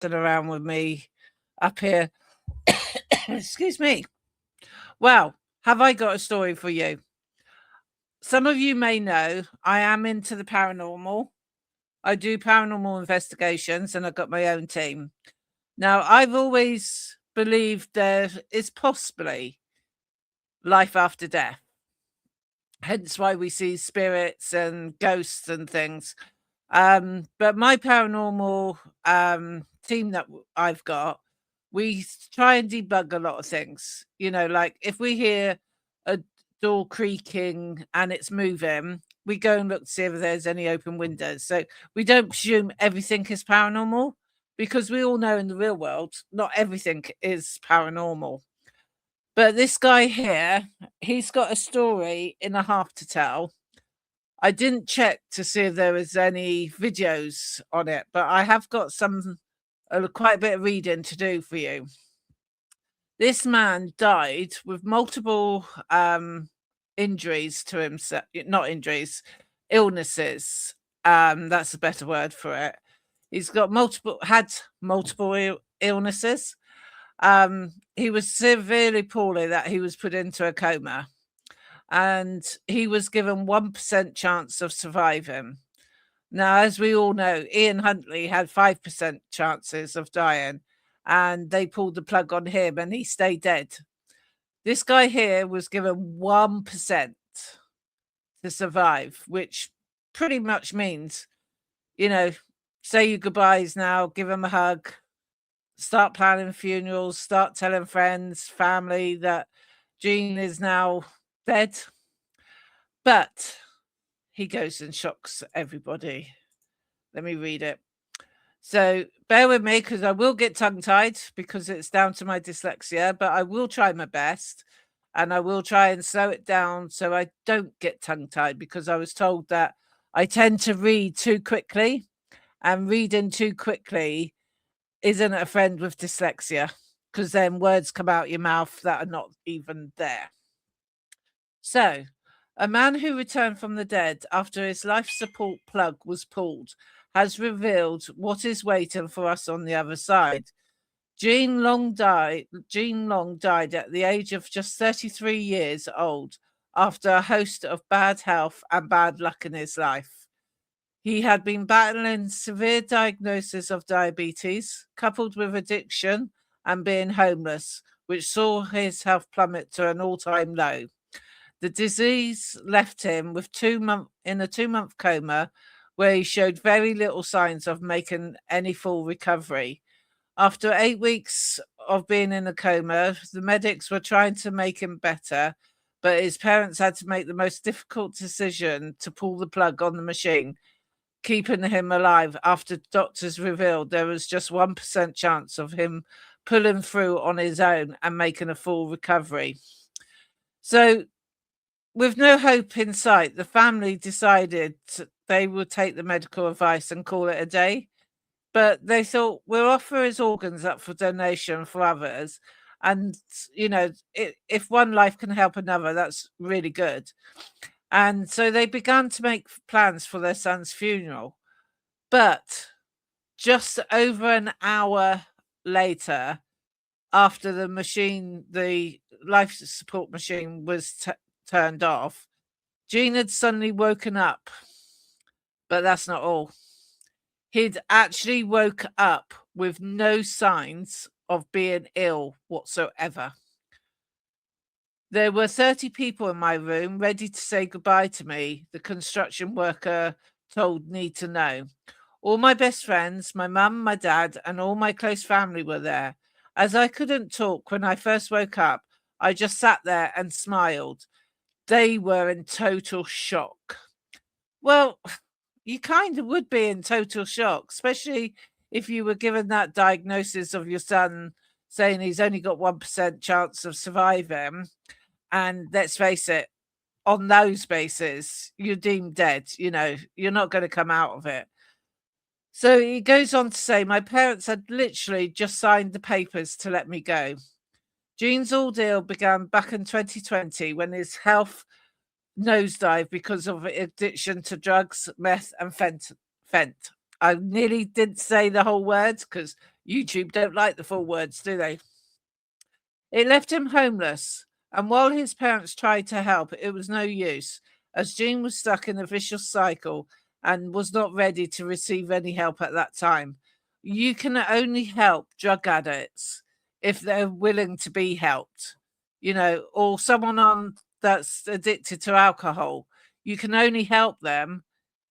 around with me up here. Excuse me. Well, have I got a story for you? Some of you may know I am into the paranormal. I do paranormal investigations and I've got my own team. Now, I've always believed there is possibly life after death. Hence why we see spirits and ghosts and things. But my paranormal team that I've got, we try and debug a lot of things. You know, like if we hear a door creaking and it's moving, we go and look to see if there's any open windows. So we don't presume everything is paranormal because we all know in the real world, not everything is paranormal. But this guy here, he's got a story and a half to tell. I didn't check to see if there was any videos on it, but I have got some quite a bit of reading to do for you. This man died with multiple injuries to himself, not injuries, illnesses. That's a better word for it. He's got had multiple illnesses. He was severely poorly that he was put into a coma, and he was given 1% chance of surviving. Now, as we all know, Ian Huntley had 5% chances of dying, and they pulled the plug on him and he stayed dead. This guy here was given 1% to survive, which pretty much means, you know, say your goodbyes now, give him a hug, start planning funerals, start telling friends, family that Gene is now dead. But he goes and shocks everybody. Let me read it. So bear with me because I will get tongue-tied because it's down to my dyslexia, but I will try my best and I will try and slow it down so I don't get tongue-tied, because I was told that I tend to read too quickly, and reading too quickly isn't a friend with dyslexia, because then words come out your mouth that are not even there. So, a man who returned from the dead after his life support plug was pulled has revealed what is waiting for us on the other side. Gene Long died at the age of just 33 years old after a host of bad health and bad luck in his life. He had been battling severe diagnosis of diabetes, coupled with addiction and being homeless, which saw his health plummet to an all-time low. The disease left him with in a 2-month coma, where he showed very little signs of making any full recovery. After 8 weeks of being in a coma, the medics were trying to make him better, but his parents had to make the most difficult decision to pull the plug on the machine, keeping him alive after doctors revealed there was just 1% chance of him pulling through on his own and making a full recovery. So, with no hope in sight, the family decided they would take the medical advice and call it a day. But they thought, we'll offer his organs up for donation for others. And, you know, if one life can help another, that's really good. And so they began to make plans for their son's funeral. But just over an hour later, after the life support machine was turned off, Gene had suddenly woken up. But that's not all. He'd actually woke up with no signs of being ill whatsoever. There were 30 people in my room ready to say goodbye to me, the construction worker told Need to Know. All my best friends, my mum, my dad, and all my close family were there. As I couldn't talk when I first woke up, I just sat there and smiled. They were in total shock. Well, you kind of would be in total shock, especially if you were given that diagnosis of your son saying he's only got 1% chance of surviving. And let's face it, on those bases, you're deemed dead. You know, you're not going to come out of it. So he goes on to say, my parents had literally just signed the papers to let me go. Gene's ordeal began back in 2020 when his health nosedive because of addiction to drugs, meth, and fent. I nearly didn't say the whole words because YouTube don't like the full words, do they? It left him homeless, and while his parents tried to help, it was no use, as Gene was stuck in a vicious cycle and was not ready to receive any help at that time. You can only help drug addicts if they're willing to be helped, or someone on that's addicted to alcohol. You can only help them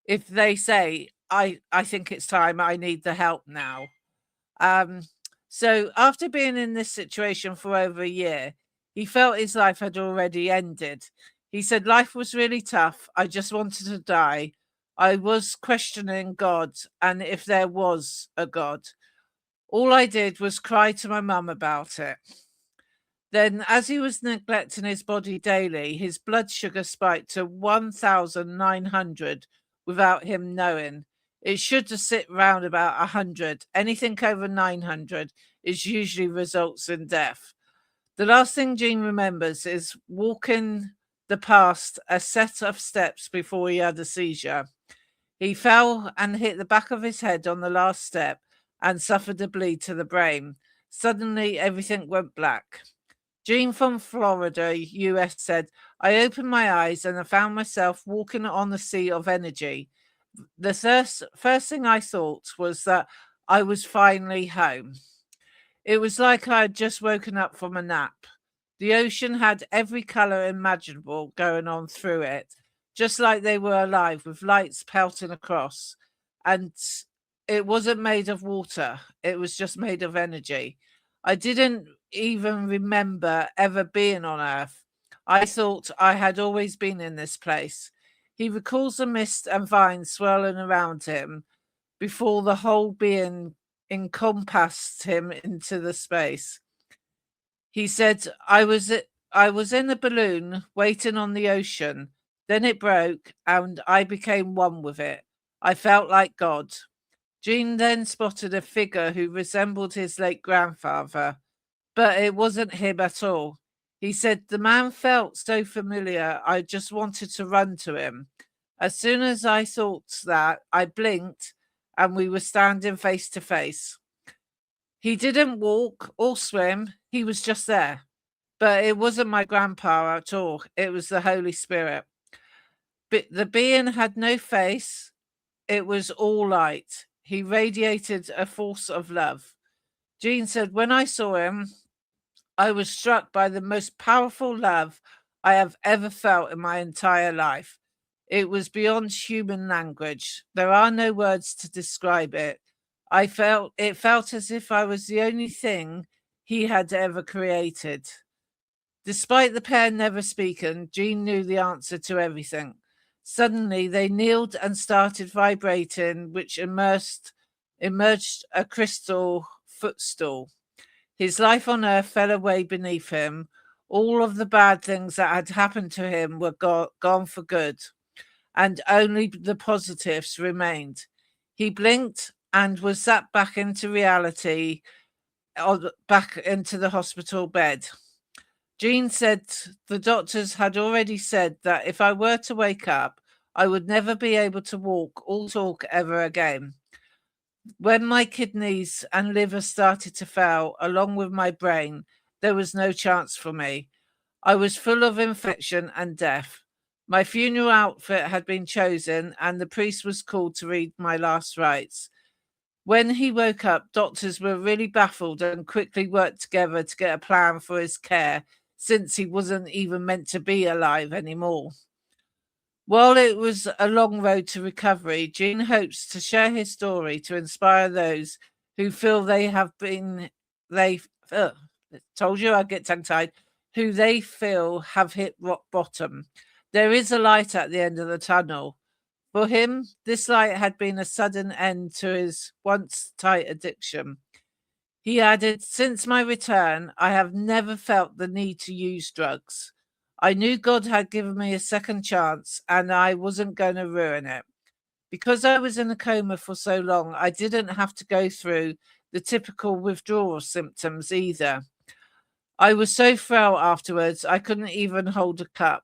if they say, I think it's time, I need the help now. So after being in this situation for over a year, he felt his life had already ended. He said, life was really tough. I just wanted to die. I was questioning God and if there was a God. All I did was cry to my mum about it. Then, as he was neglecting his body daily, his blood sugar spiked to 1,900 without him knowing. It should just sit round about 100. Anything over 900 is usually results in death. The last thing Gene remembers is walking the past a set of steps before he had a seizure. He fell and hit the back of his head on the last step and suffered a bleed to the brain. Suddenly, everything went black. Gene from Florida, US said, I opened my eyes and I found myself walking on the sea of energy. The first thing I thought was that I was finally home. It was like I had just woken up from a nap. The ocean had every color imaginable going on through it, just like they were alive with lights pelting across. And it wasn't made of water, it was just made of energy. I didn't even remember ever being on Earth. I thought I had always been in this place. He recalls the mist and vines swirling around him before the whole being encompassed him into the space. He said, I was in a balloon waiting on the ocean. Then it broke and I became one with it. I felt like God. Gene then spotted a figure who resembled his late grandfather, but it wasn't him at all. He said, the man felt so familiar, I just wanted to run to him. As soon as I thought that, I blinked and we were standing face to face. He didn't walk or swim, he was just there. But it wasn't my grandpa at all, it was the Holy Spirit. But the being had no face, it was all light. He radiated a force of love. Gene said, when I saw him, I was struck by the most powerful love I have ever felt in my entire life. It was beyond human language. There are no words to describe it. It felt as if I was the only thing he had ever created. Despite the pair never speaking, Gene knew the answer to everything. Suddenly, they kneeled and started vibrating, which emerged a crystal footstool. His life on earth fell away beneath him. All of the bad things that had happened to him were gone for good, and only the positives remained. He blinked and was zapped back into reality, back into the hospital bed. Gene said the doctors had already said that if I were to wake up, I would never be able to walk or talk ever again. When my kidneys and liver started to fail, along with my brain, there was no chance for me. I was full of infection and death. My funeral outfit had been chosen, and the priest was called to read my last rites. When he woke up, doctors were really baffled and quickly worked together to get a plan for his care, since he wasn't even meant to be alive anymore. While it was a long road to recovery, Gene hopes to share his story to inspire those who feel told you I'd get tongue-tied, who they feel have hit rock bottom. There is a light at the end of the tunnel. For him, this light had been a sudden end to his once tight addiction. He added, since my return, I have never felt the need to use drugs. I knew God had given me a second chance and I wasn't going to ruin it. Because I was in a coma for so long, I didn't have to go through the typical withdrawal symptoms either. I was so frail afterwards, I couldn't even hold a cup.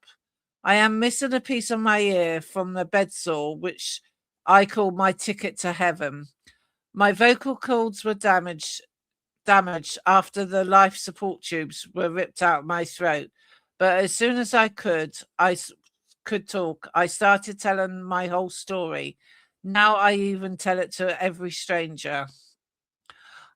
I am missing a piece of my ear from the bed sore, which I call my ticket to heaven. My vocal cords were damaged after the life support tubes were ripped out of my throat. But as soon as could talk, I started telling my whole story. Now I even tell it to every stranger.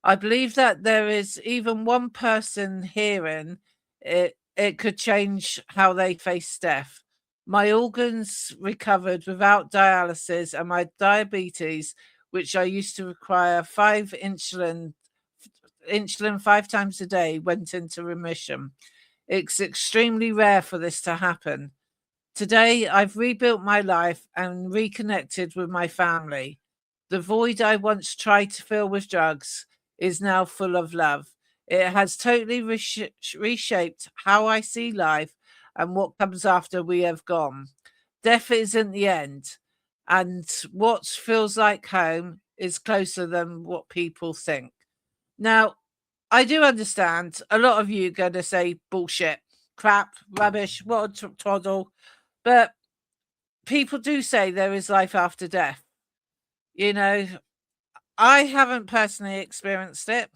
I believe that there is even one person hearing it, it could change how they face death. My organs recovered without dialysis, and my diabetes, which I used to require insulin 5 times a day, went into remission. It's extremely rare for this to happen. Today, I've rebuilt my life and reconnected with my family. The void I once tried to fill with drugs is now full of love. It has totally reshaped how I see life and what comes after we have gone. Death isn't the end, and what feels like home is closer than what people think. Now, I do understand a lot of you going to say bullshit, crap, rubbish, what a twaddle. But people do say there is life after death. You know, I haven't personally experienced it.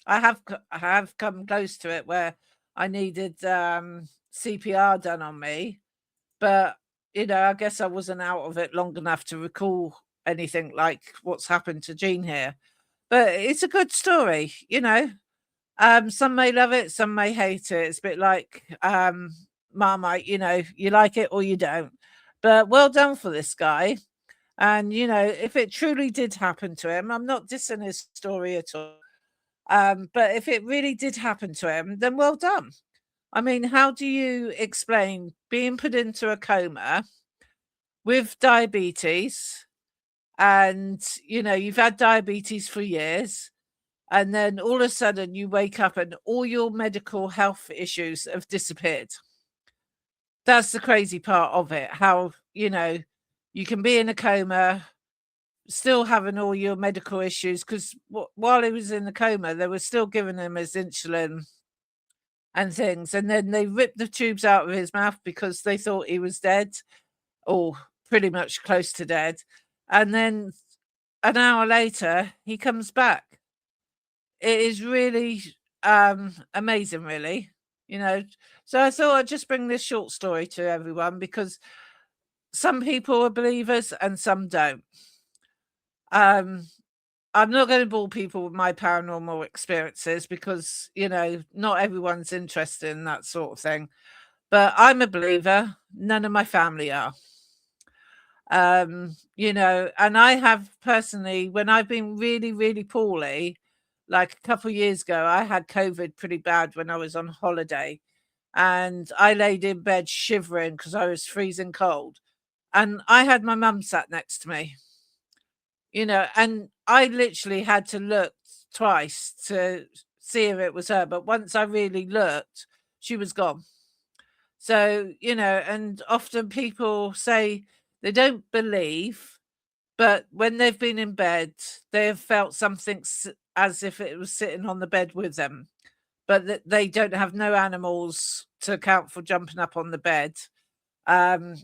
I have come close to it where I needed CPR done on me, but I guess I wasn't out of it long enough to recall anything like what's happened to Jean here. But it's a good story. Some may love it, some may hate it. It's a bit like Marmite, you like it or you don't. But well done for this guy. And if it truly did happen to him, I'm not dissing his story at all. But if it really did happen to him, then well done. I mean, how do you explain being put into a coma with diabetes and you've had diabetes for years, and then all of a sudden you wake up and all your medical health issues have disappeared? That's the crazy part of it. How, you can be in a coma, still having all your medical issues, because while he was in the coma, they were still giving him his insulin and things. And then they ripped the tubes out of his mouth because they thought he was dead or pretty much close to dead. And then an hour later, he comes back. It is really amazing, really. So I thought I'd just bring this short story to everyone because some people are believers and some don't. I'm not going to bore people with my paranormal experiences because not everyone's interested in that sort of thing. But I'm a believer. None of my family are. And I have personally, when I've been really, really poorly, like a couple of years ago, I had COVID pretty bad when I was on holiday, and I laid in bed shivering because I was freezing cold. And I had my mum sat next to me, and I literally had to look twice to see if it was her. But once I really looked, she was gone. So, and often people say they don't believe, but when they've been in bed, they have felt something as if it was sitting on the bed with them, but that they don't have no animals to account for jumping up on the bed. It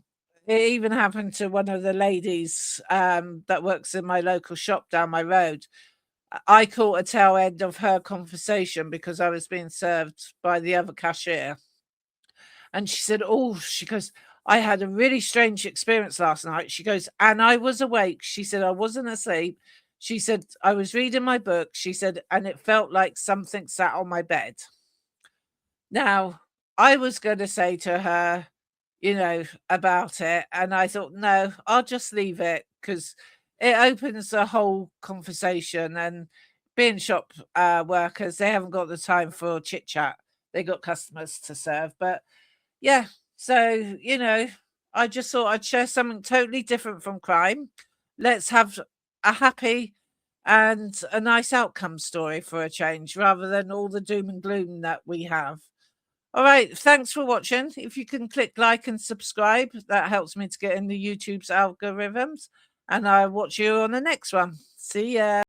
even happened to one of the ladies that works in my local shop down my road. I caught a tail end of her conversation because I was being served by the other cashier. And she said, she goes, I had a really strange experience last night. She goes, and I was awake. She said, I wasn't asleep. She said, I was reading my book. She said, and it felt like something sat on my bed. Now, I was going to say to her, about it. And I thought, no, I'll just leave it because it opens a whole conversation. And being shop workers, they haven't got the time for chit chat. They got customers to serve. But yeah, so, I just thought I'd share something totally different from crime. Let's have a happy and a nice outcome story for a change rather than all the doom and gloom that we have. All right, thanks for watching. If you can click like and subscribe, that helps me to get in the YouTube's algorithms. And I'll watch you on the next one. See ya.